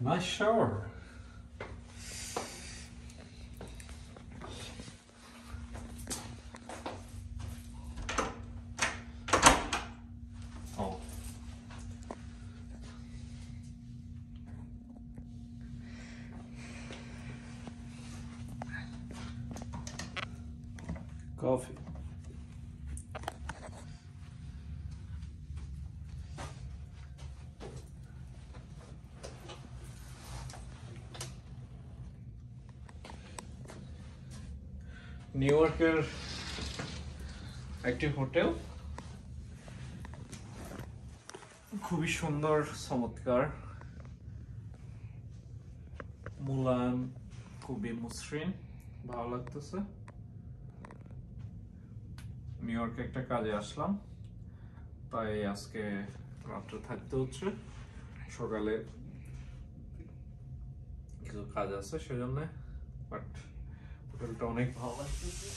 Nice shower. Oh. Coffee. New ইয়র্কের একটি hotel, খুবই সুন্দর, চমৎকার, মুলায়ম, খুবই মসৃণ, ভালো লাগতেছে। নিউ ইয়র্কে একটা কাজে আসলাম, তাই আজকে রাত্রে থাকতে হচ্ছে, সকালে কিছু কাজ আছে সেজন্য। বাট হোটেলটা অনেক ভালো লাগতেছে।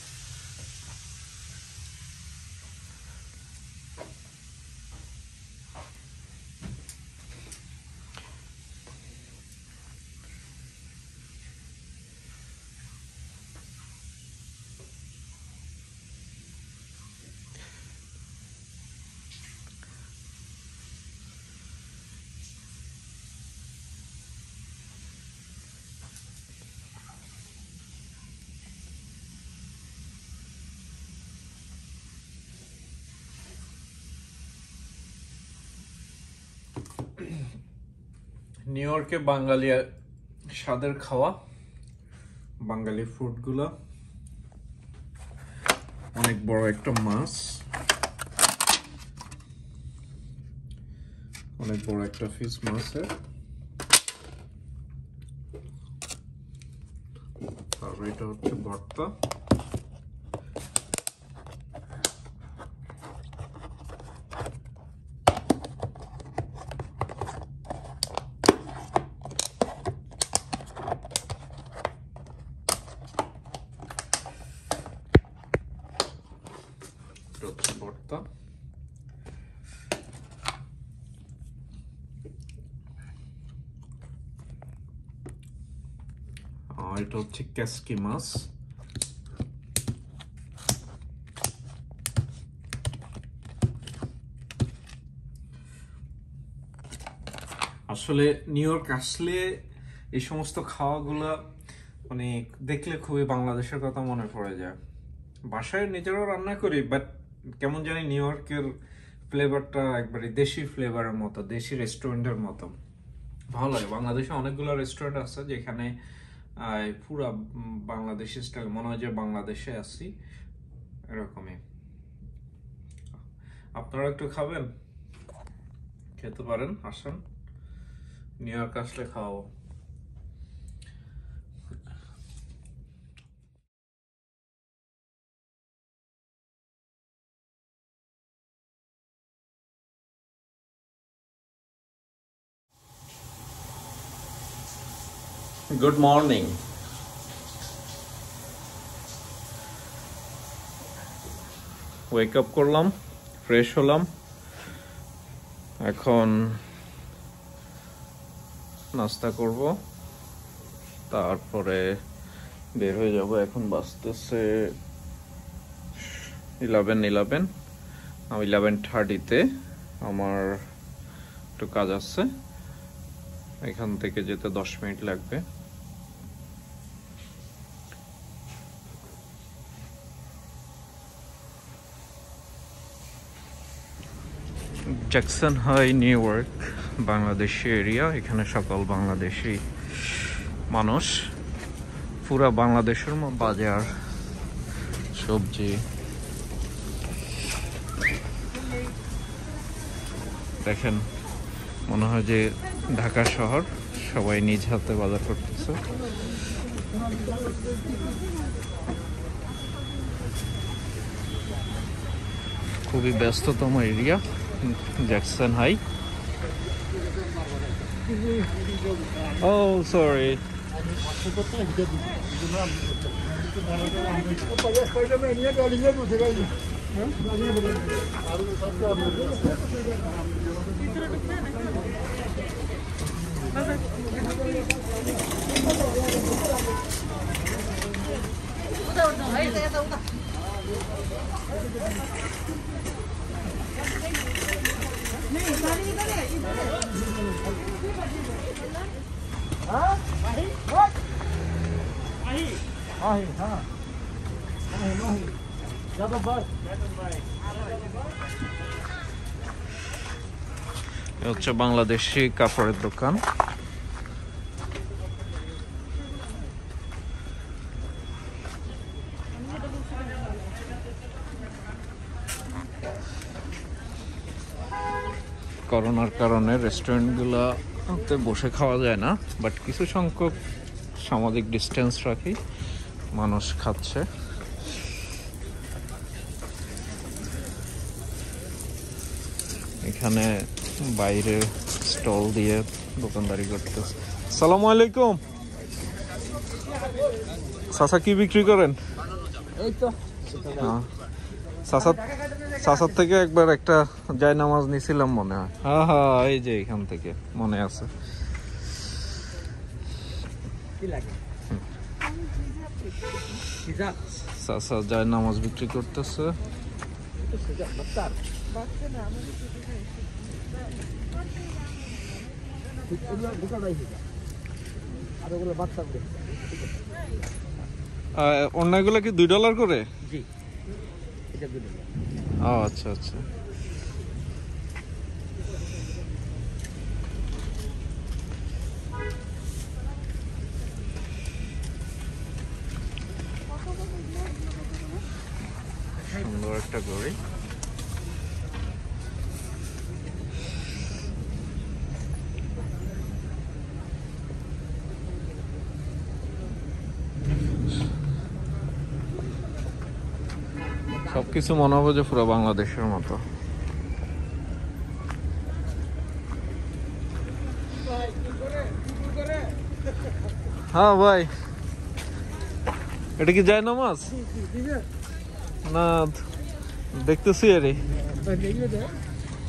নিউ ইয়র্কে বাঙালি স্বাদের খাওয়া, বাঙালি ফুডগুলো, অনেক বড় একটা মাছ, অনেক বড় একটা ফিশ মাছের, আর এটা হচ্ছে ভর্তা। ভর্তা, এটা হচ্ছে ক্যাসকি মাছ। আসলে নিউ ইয়র্ক আসলে এই সমস্ত খাওয়াগুলা মানে দেখলে খুবই বাংলাদেশের কথা মনে পড়ে যায়। বাসায় নিজেরাও রান্না করি, বাট কেমন জানি নিউ ইয়র্কের ফ্লেভারটা একবারে দেশি ফ্লেভারের মতো, দেশি রেস্টুরেন্টের মতো ভালো লাগে। বাংলাদেশে অনেকগুলো রেস্টুরেন্ট আছে যেখানে পুরা বাংলাদেশি স্টাইল মনে হয় যে বাংলাদেশে আছি, এরকমই। আপনারা একটু খাবেন, খেতে পারেন, আসেন, নিউ ইয়র্ক আসলে খাওয়াবো। Good morning. ওয়েক আপ করলাম, ফ্রেশ হলাম, এখন নাস্তা করব, তারপরে বের হয়ে যাব। এখন বাজতেছে 11:30। আমার একটু কাজ আছে, এখান থেকে যেতে 10 মিনিট লাগবে। জ্যাকসন হাই, নিউ ইয়র্ক, বাংলাদেশি এরিয়া। এখানে সকল বাংলাদেশি মানুষ, পুরা বাংলাদেশের বাজার, সবজি। দেখেন, মনে হয় যে ঢাকা শহর, সবাই নিজ হাতে বাজার করতেছে। খুবই ব্যস্ততম এরিয়া জ্যাকসন হাই। Oh, sorry. হচ্ছে বাংলাদেশি কাপড়ের দোকান। করোনার কারণে রেস্টুরেন্টগুলোতে বসে খাওয়া যায় না, বাট কিছু সংখ্যক সামাজিক ডিস্টেন্স রাখি মানুষ খাচ্ছে। এখানে বাইরে স্টল দিয়ে দোকানদারি করতেছে। আসসালামু আলাইকুম চাচা, কি বিক্রি করেন? এই তো চাচার থেকে একবার একটা জায়নামাজ নিছিলাম মনে হয়। হ্যাঁ হ্যাঁ, এই যে এখান থেকে মনে আছে। চাচা জায়নামাজ বিক্রি করতেছে। অন্যগুলো কি $2 করে? ও আচ্ছা আচ্ছা। সুন্দর একটা ঘড়ি। সবকিছু মনে হবে যে পুরো বাংলাদেশের মতো। হ্যাঁ ভাই, এটা কি জায়নামাজ? না দেখতেছি আরে।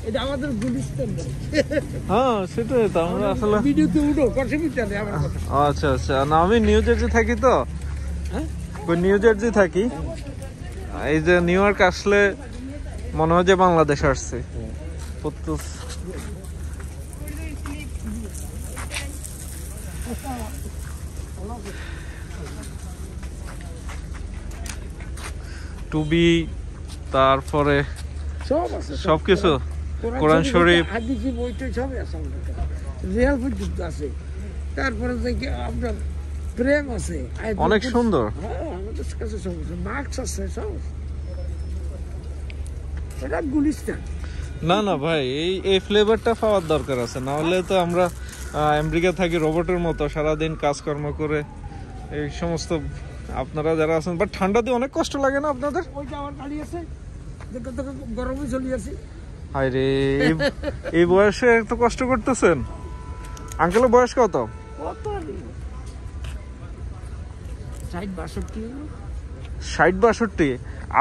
এটা আমাদের গুলিস্তান। হ্যাঁ সেটাই তো, আমরা আসলে ভিডিওতে উঠো কষ্ট মিটারে আমার কথা। আচ্ছা আচ্ছা, না আমি নিউ জার্সি থাকি তো। হ্যাঁ, নিউ জার্সি থাকি। এই যে নিউ ইয়র্ক আসলে মনে হয় যে বাংলাদেশ আসছে। টুবি, তারপরে সব আছে, সবকিছু, কোরআন শরীফ, হাদিস বইটা সবই আছে আমাদের কাছে। রিয়াল পর্যন্ত আছে। তারপরে দেখি আপনার প্রেম আছে, অনেক সুন্দর। হ্যাঁ, আমাদের কাছে সব আছে, মার্কস আছে, সব আছে। এটা গুলিস্তান। না না ভাই, এই ফ্লেভারটা পাওয়ার দরকার আছে, না হলে তো আমরা আমেরিকা থাকি রোবটের মতো সারাদিন কাজকর্ম করে এই সমস্ত। আপনারা যারা আছেন, বাট ঠান্ডা দিয়ে অনেক কষ্ট লাগে না আপনাদের? ওইটা আমার গাড়ি আছে, দেখো তো গরমে চলে আসি। হায় রে, এই বয়সে এত কষ্ট করতেছেন। আঙ্কেলের বয়স কত? 60-62।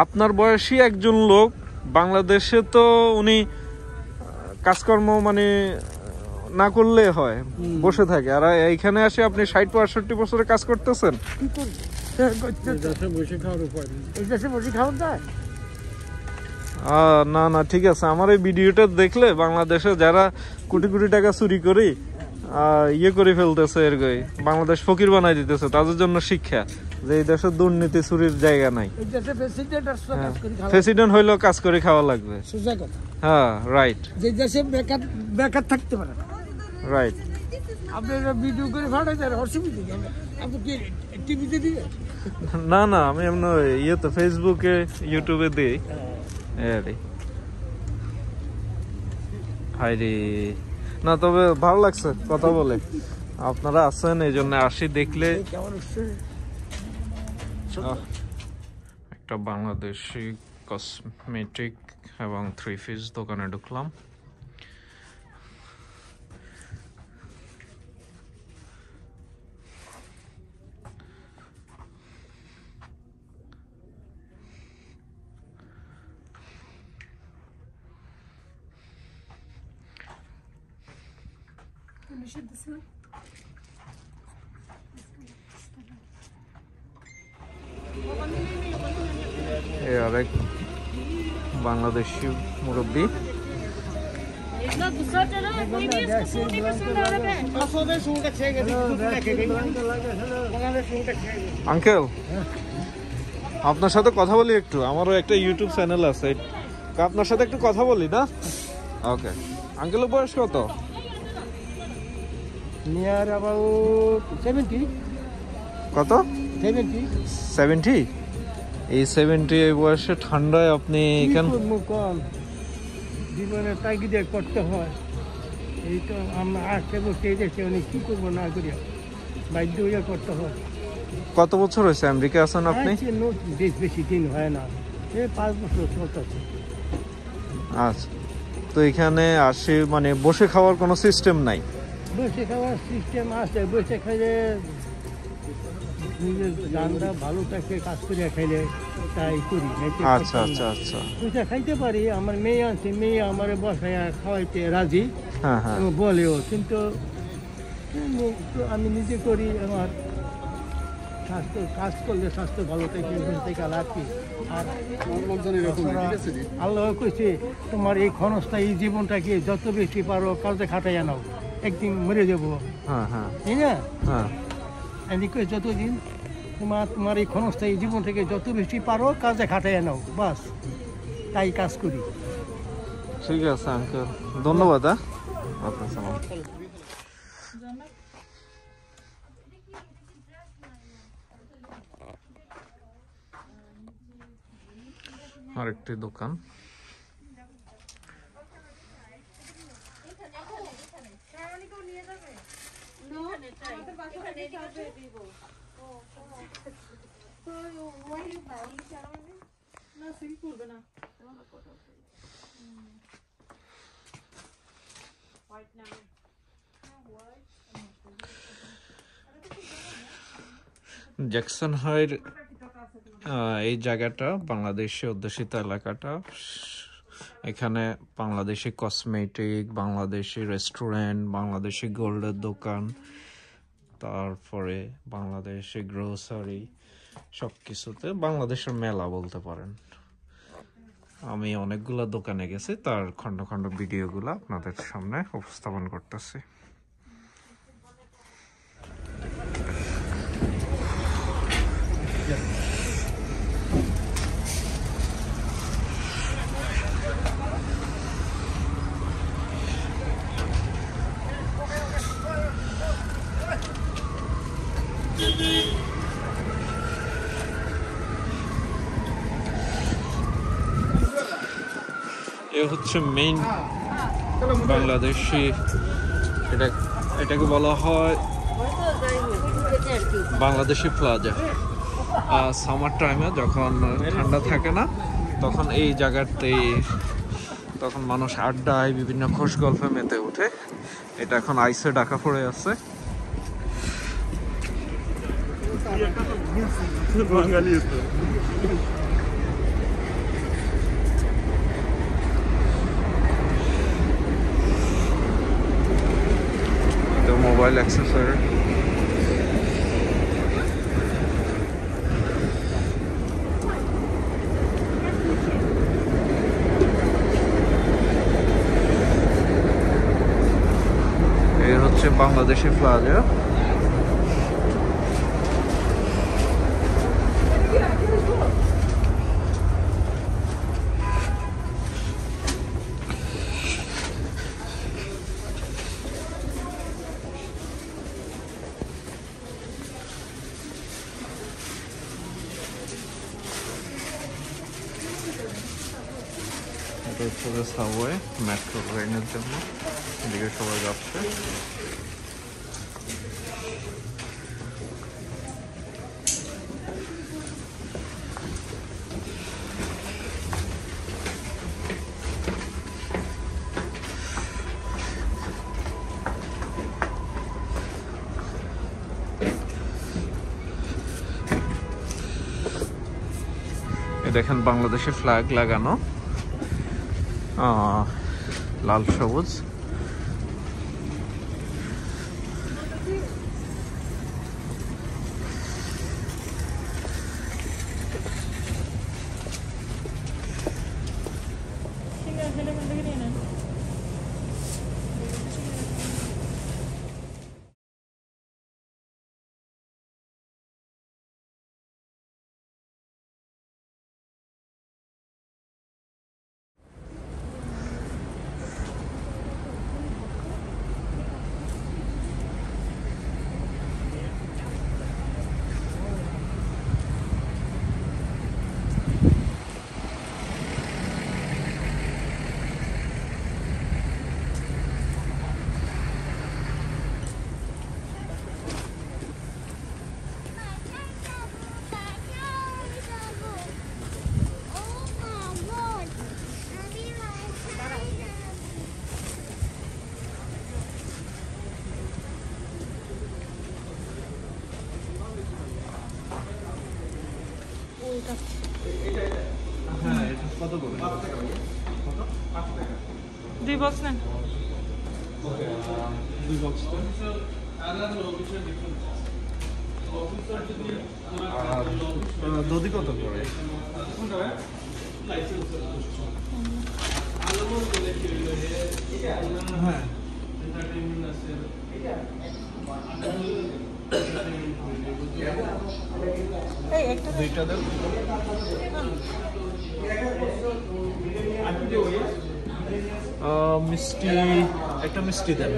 আপনার বয়সী একজন লোক বাংলাদেশে, তো উনি কাজকর্ম মানে না করলে হয়, বসে থাকে। আর এইখানে আসে আপনি 60-62 বছরে কাজ করতেছেন। না না ঠিক আছে, আমার এই ভিডিওটা দেখলে বাংলাদেশে যারা কোটি কোটি টাকা চুরি করে ইয়ে করে ফেলতেছে, বাংলাদেশ ফকির বানাই দিতেছে, তাদের জন্য শিক্ষা যে এই দেশে দুর্নীতি চুরির জায়গা নাই। প্রেসিডেন্ট হইলেও কাজ করে খাওয়া লাগবে। হ্যাঁ রাইট। যে দেশে বেকার থাকতে পারে, রাইট। আপনি ভিডিও করে ফাটাই দেন, অসুবিধা নেই। আপনি কি টিভিতে দিবেন? না না, আমি এমন ইয়েতে ফেসবুকে ইউটিউবে দিই। হাই রে, না তবে ভালো লাগছে কথা বলে। আপনারা আছেন এই জন্য আসি, দেখলে। একটা বাংলাদেশি কসমেটিক এবং 3 পিস দোকানে ঢুকলাম। এই আরেক বাংলাদেশি মুরব্বী। আঙ্কেল, আপনার সাথে কথা বলি একটু, আমারও একটা ইউটিউব চ্যানেল আছে, আপনার সাথে একটু কথা বলি না? ওকে। আঙ্কেলের বয়স কত? Near about 70। কত? 70। 70? এই 70 এই বয়সে ঠান্ডায় আপনি এখানে জীবনে তাগিদে করতে হয়। এই তো আমরা আসতে বসে এসেছি, অনেক কী করবো না করিয়া বাধ্য হইয়া করতে হয়। কত বছর হয়েছে আমেরিকা আছেন আপনি? বেশি দিন হয় না, এই 5 বছর চলতেছে। আচ্ছা, তো এখানে আসে মানে বসে খাওয়ার কোনো সিস্টেম নাই? বসে খাওয়ার সিস্টেম আছে, বসে খাইলে নিজের গানটা ভালো থাকে, কাজ করে খাইলে তাই করি। আচ্ছা আচ্ছা আচ্ছা, বসে খাইতে পারি। আমার মেয়ে আছে, মেয়ে আমার বসায় খাওয়াইতে রাজি, হ্যাঁ হ্যাঁ বলেও, কিন্তু আমি নিজে করি। আমার স্বাস্থ্য, কাজ করলে স্বাস্থ্য ভালো থাকে, থেকে লাভ কি। আর আল্লাহ কইছে তোমার এই ক্ষণস্থায়ী এই জীবনটাকে যত বেশি পারো কাজে খাটাইয়া নাও, একদিন মরে যাবো, তাই না? এদিকে যতদিন তোমার এই ক্ষণস্থায়ী জীবন থেকে যত বেশি পারো কাজে খাটাইয়া নাও, বাস তাই কাজ করি। ঠিক আছে আঙ্কেল, ধন্যবাদ। আপনার সালাম। আরেকটি দোকান। জ্যাকসন হাইড এই জায়গাটা বাংলাদেশে অধ্যুষিত এলাকাটা। এখানে বাংলাদেশি কসমেটিক, বাংলাদেশি রেস্টুরেন্ট, বাংলাদেশি গোল্ডের দোকান, তারপরে বাংলাদেশি গ্রোসারি, সব কিছুতে বাংলাদেশের মেলা বলতে পারেন। আমি অনেকগুলো দোকানে গেছি, তার খন্ড খন্ড ভিডিওগুলো আপনাদের সামনে উপস্থাপন করতেছি। এ হচ্ছে মেইন বাংলাদেশি, এটাকে বলা হয় বাংলাদেশি প্লাজা। সামার টাইমে যখন ঠান্ডা থাকে না, তখন এই জায়গাতেই তখন মানুষ আড্ডায় বিভিন্ন খোশ গল্পে মেতে ওঠে। এটা এখন আইসে ঢাকা পড়ে আছে। মোবাইল অ্যাক্সেসরি, এই হচ্ছে বাংলাদেশি প্লাজা। সাবওয়ে মেট্রো ট্রেনের জন্য এদিকে সবাই যাচ্ছে। দেখেন বাংলাদেশের ফ্ল্যাগ লাগানো, লাল সবুজ। কত করে? 2 বক্স নেন। 2 বক্স তো। আর দধি কত করে? হ্যাঁ এই একটা দুইটা দেন। মিষ্টি একটা মিষ্টি দেন।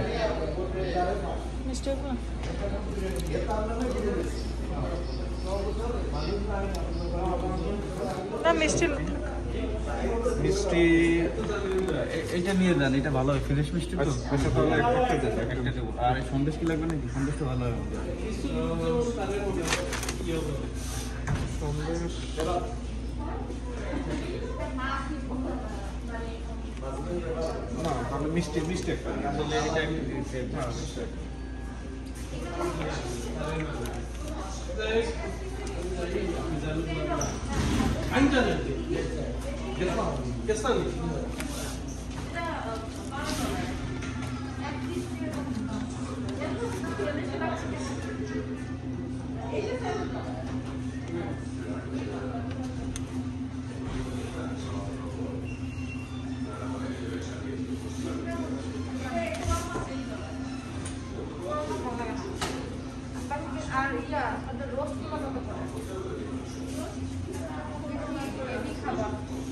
মিষ্টি না মিষ্টি মিষ্টি এইটা নিয়ে যান, এটা ভালো হয়, ফ্রেশ মিষ্টি তো। আচ্ছা তাহলে একটা দেবো। আর এই সন্দেশ কি লাগবে নাকি? সন্দেশটা ভালো হয়। সন্দেশ না, তাহলে মিষ্টি মিষ্টি একটা আসলে এটা একটু দিয়েছে।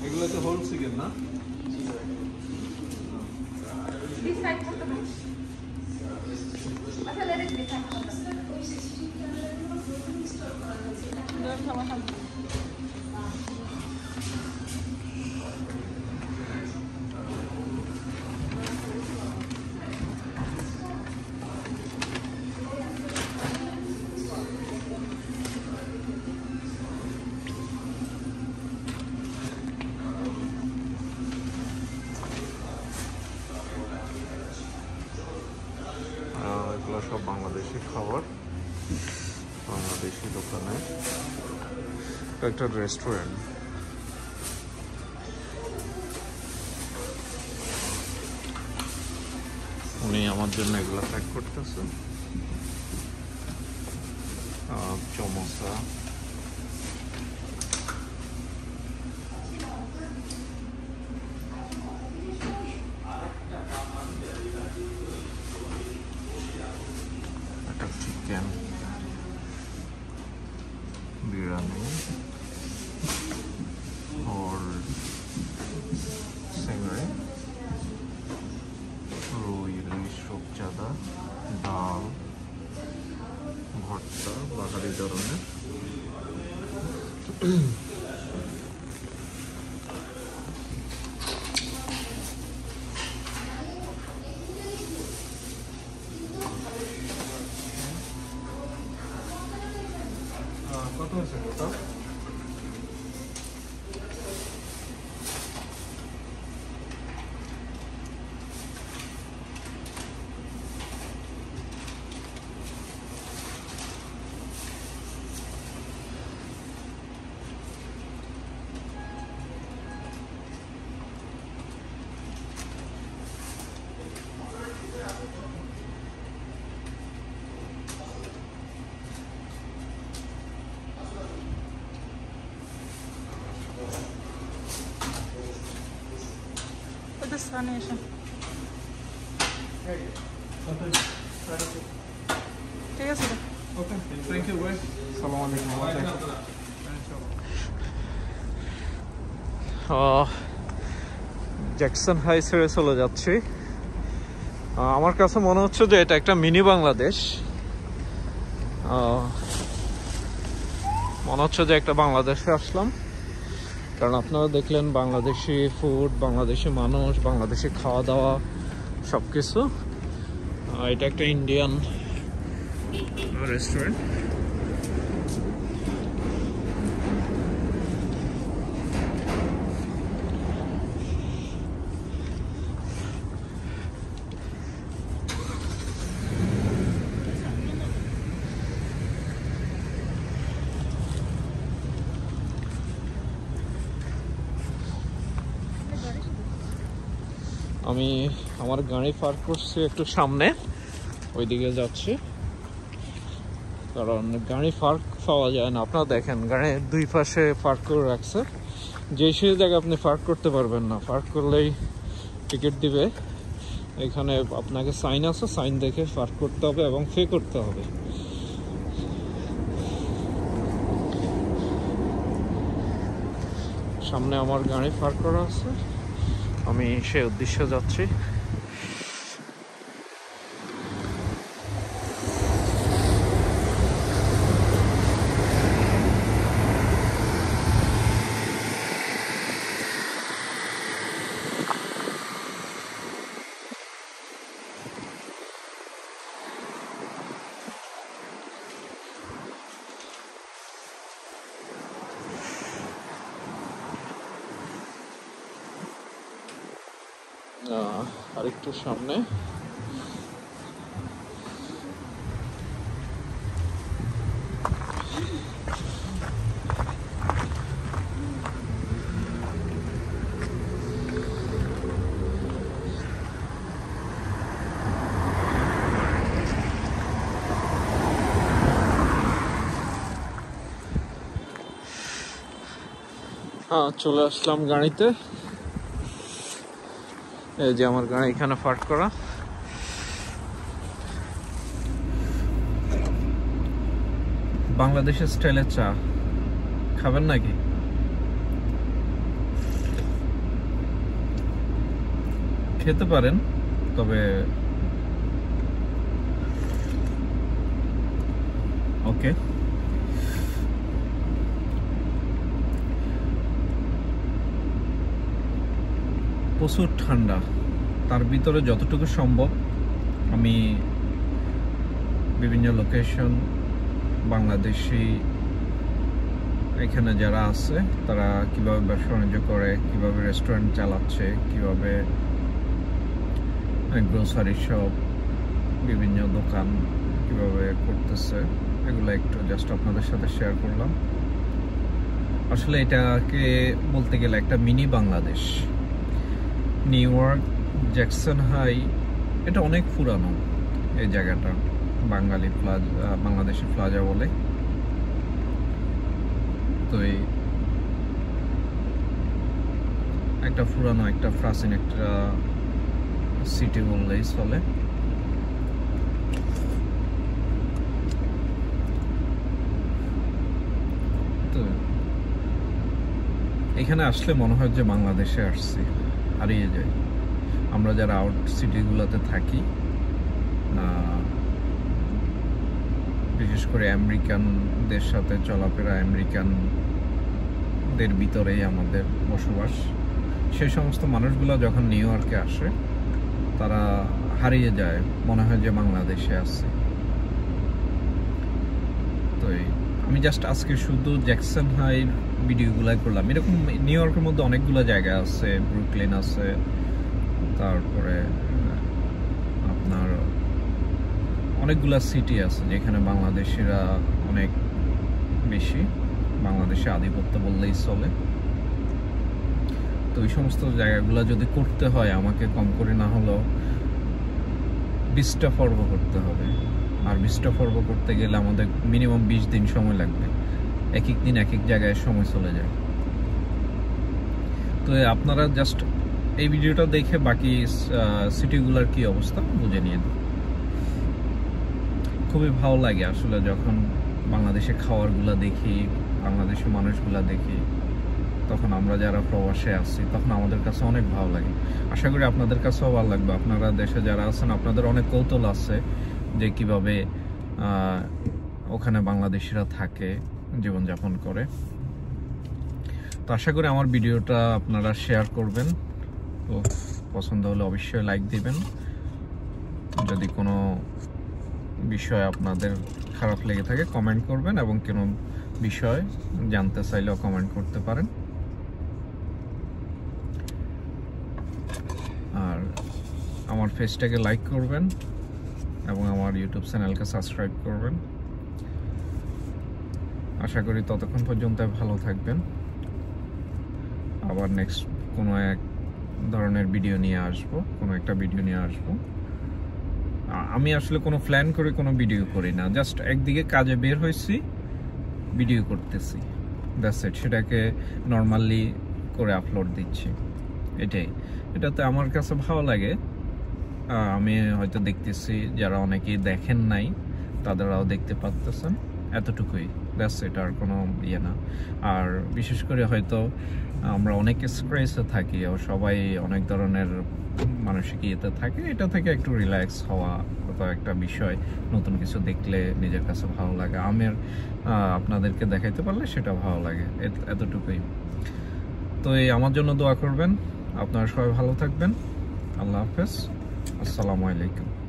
এগুলো তো হোল চিকেন না? এগুলো সব বাংলাদেশি খাবার, বাংলাদেশি দোকানে একটা রেস্টুরেন্ট। উনি আমার জন্য এগুলো প্যাক করতেছে। চমোসা, একটা চিকেন বিরিয়ানি, और সিংড়ি, রুই, ইলিশ, রূপচাঁদা, ডাল, ভর্তা বাঙালি ধরনের, কত হয়েছে টোটাল? সাথে সানি এসে ঠিক আছে ওকে থ্যাংক ইউ ভাই আসসালামু আলাইকুম জ্যাকসন হাই ছেড়ে চলে যাচ্ছি আমার কাছে মনে হচ্ছে যে এটা একটা মিনি বাংলাদেশ মনে হচ্ছে যে একটা বাংলাদেশে আসলাম কারণ আপনারা দেখলেন বাংলাদেশি ফুড বাংলাদেশি মানুষ বাংলাদেশি খাওয়া দাওয়া সব কিছু এটা একটা ইন্ডিয়ান রেস্টুরেন্ট আমি আমার গাড়ি পার্ক করছি একটু সামনে ওইদিকে যাচ্ছি কারণ গাড়ি পার্ক পাওয়া যায় না আপনারা দেখেন গাড়ির দুই পাশে পার্ক করে রাখছে যে সেই জায়গায় আপনি পার্ক করতে পারবেন না পার্ক করলেই টিকিট দিবে এখানে আপনাকে সাইন আছে সাইন দেখে পার্ক করতে হবে এবং পে করতে হবে সামনে আমার গাড়ি পার্ক করা আছে আমি সেই উদ্দেশ্যে যাচ্ছি আরেকটু সামনে চলে আসলাম গাড়িতে এই যে আমার গাড়ি এখানে পার্ক করা বাংলাদেশের স্টাইলের চা খাবেন নাকি খেতে পারেন তবে ওকে প্রচুর ঠান্ডা তার ভিতরে যতটুকু সম্ভব আমি বিভিন্ন লোকেশন বাংলাদেশি এখানে যারা আছে তারা কিভাবে ব্যবসা বাণিজ্য করে কিভাবে রেস্টুরেন্ট চালাচ্ছে কিভাবে গ্রোসারি শপ বিভিন্ন দোকান কিভাবে করতেছে এগুলো একটু জাস্ট আপনাদের সাথে শেয়ার করলাম আসলে এটাকে বলতে গেলে একটা mini Bangladesh New York Jackson হাই এটা অনেক পুরানো এই জায়গাটা বাঙালি প্লাজা বাংলাদেশি প্লাজা বলে তো একটা পুরানো একটা প্রাচীন একটা সিটি বললেই চলে তো এখানে আসলে মনে হয় যে বাংলাদেশে আসছি হারিয়ে যায় আমরা যারা আউট সিটিগুলোতে থাকি বিশেষ করে আমেরিকানদের সাথে চলাফেরা আমেরিকানদের ভিতরেই আমাদের বসবাস সেই সমস্ত মানুষগুলো যখন নিউ ইয়র্কে আসে তারা হারিয়ে যায় মনে হয় যে বাংলাদেশে আছে তো আমি জাস্ট আজকে শুধু জ্যাকসন হাই ভিডিওগুলাই করলাম এরকম নিউ ইয়র্কের মধ্যে অনেকগুলো জায়গা আছে ব্রুকলিন আছে তারপরে আপনার অনেকগুলা সিটি আছে যেখানে বাংলাদেশিরা অনেক বেশি বাংলাদেশে আধিপত্য বললেই চলে তো এই সমস্ত জায়গাগুলো যদি করতে হয় আমাকে কম করে না হলেও 20টা পর্ব করতে হবে আর 20টা পর্ব করতে গেলে আমাদের মিনিমাম 20 দিন সময় লাগবে এক এক দিন এক এক জায়গায় সময় চলে যায় তো আপনারা জাস্ট এই ভিডিওটা দেখে বাকি সিটিগুলোর কি অবস্থা বুঝে নিন। খুবই ভালো লাগে আসলে যখন বাংলাদেশে খাবারগুলো দেখি, বাংলাদেশের মানুষগুলা দেখি, তখন আমরা যারা প্রবাসে আছি তখন আমাদের কাছে অনেক ভালো লাগে। আশা করি আপনাদের কাছেও ভালো লাগবে। আপনারা দেশে যারা আছেন আপনাদের অনেক কৌতূহল আছে যে কিভাবে ওখানে বাংলাদেশিরা থাকে, জীবনযাপন করে। তো আশা করি আমার ভিডিওটা আপনারা শেয়ার করবেন, তো পছন্দ হলে অবশ্যই লাইক দিবেন। যদি কোনো বিষয় আপনাদের খারাপ লেগে থাকে কমেন্ট করবেন, এবং কোনো বিষয় জানতে চাইলেও কমেন্ট করতে পারেন। আর আমার পেজটাকে লাইক করবেন এবং আমার ইউটিউব চ্যানেলকে সাবস্ক্রাইব করবেন। আশা করি ততক্ষণ পর্যন্ত ভালো থাকবেন। আবার নেক্সট কোনো এক ধরনের ভিডিও নিয়ে আসবো, কোনো একটা ভিডিও নিয়ে আসবো। আমি আসলে কোনো প্ল্যান করে কোনো ভিডিও করি না, জাস্ট একদিকে কাজে বের হয়েছি, ভিডিও করতেছি, দ্যাটস ইট। সেটাকে নর্মালি করে আপলোড দিচ্ছি, এটাই। এটাতে আমার কাছে ভালো লাগে। আমি হয়তো দেখতেছি যারা অনেকেই দেখেন নাই তাদেরও দেখতে পাচ্ছেন, এতটুকুই, দ্যাটস ইট। আর কোনো ইয়ে না। আর বিশেষ করে হয়তো আমরা অনেক স্ট্রেসে থাকি, সবাই অনেক ধরনের মানসিক ইয়েতে থাকে, এটা থেকে একটু রিল্যাক্স হওয়া তো একটা বিষয়। নতুন কিছু দেখলে নিজের কাছে ভালো লাগে, আমার আপনাদেরকে দেখাইতে পারলে সেটা ভালো লাগে, এতটুকুই। তো এই আমার জন্য দোয়া করবেন। আপনারা সবাই ভালো থাকবেন। আল্লাহ হাফেজ, আসসালামু আলাইকুম।